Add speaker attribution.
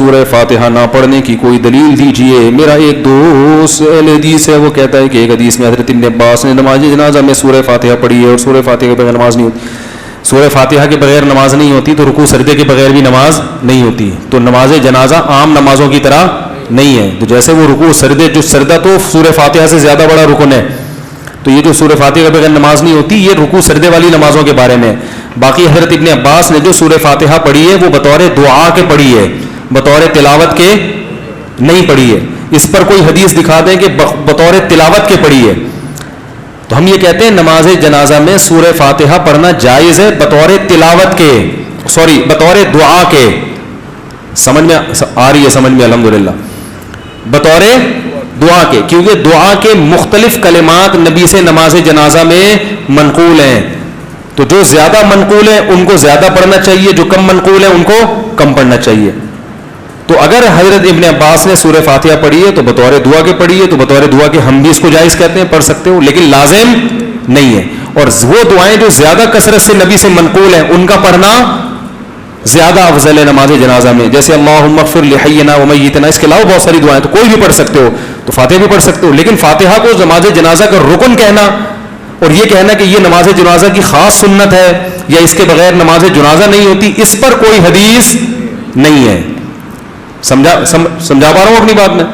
Speaker 1: سورہ فاتحہ نہ پڑھنے کی کوئی دلیل دیجیے. میرا ایک دوست اہل حدیث ہے, وہ کہتا ہے کہ ایک حدیث میں حضرت ابن عباس نے نماز جنازہ میں سورہ فاتحہ پڑھی ہے اور سورہ فاتحہ کے بغیر نماز نہیں ہوتی. سورہ فاتحہ کے بغیر نماز نہیں ہوتی تو رکوع سجدے کے بغیر بھی نماز نہیں ہوتی. تو نماز جنازہ عام نمازوں کی طرح نہیں ہے. تو جیسے وہ رکوع سجدے, جو سجدہ تو سورہ فاتحہ سے زیادہ بڑا رکن ہے, تو یہ جو سورہ فاتحہ کے بغیر نماز نہیں ہوتی, یہ رکوع سجدے والی نمازوں کے بارے میں. باقی حضرت ابن عباس نے جو سورہ فاتحہ پڑھی ہے وہ بطور دعا کے پڑھی ہے, بطور تلاوت کے نہیں پڑھی ہے. اس پر کوئی حدیث دکھا دیں کہ بطور تلاوت کے پڑھی ہے, تو ہم یہ کہتے ہیں نماز جنازہ میں سورہ فاتحہ پڑھنا جائز ہے بطور تلاوت کے, بطور دعا کے. سمجھ میں آ رہی ہے؟ سمجھ میں الحمدللہ. بطور دعا کے, کیونکہ دعا کے مختلف کلمات نبی سے نماز جنازہ میں منقول ہیں, تو جو زیادہ منقول ہیں ان کو زیادہ پڑھنا چاہیے, جو کم منقول ہیں ان کو کم پڑھنا چاہیے. تو اگر حضرت ابن عباس نے سورہ فاتحہ پڑھی ہے تو بطور دعا کے پڑھی ہے, تو بطور دعا کے ہم بھی اس کو جائز کہتے ہیں, پڑھ سکتے ہو, لیکن لازم نہیں ہے. اور وہ دعائیں جو زیادہ کثرت سے نبی سے منقول ہیں ان کا پڑھنا زیادہ افضل ہے نماز جنازہ میں. جیسے اللہم اغفر لحینا ومیتنا, اس کے علاوہ بہت ساری دعائیں تو کوئی بھی پڑھ سکتے ہو, تو فاتحہ بھی پڑھ سکتے ہو. لیکن فاتحہ کو نماز جنازہ کا رکن کہنا اور یہ کہنا کہ یہ نماز جنازہ کی خاص سنت ہے یا اس کے بغیر نماز جنازہ نہیں ہوتی, اس پر کوئی حدیث نہیں ہے. سمجھا پا رہا ہوں اپنی بات میں؟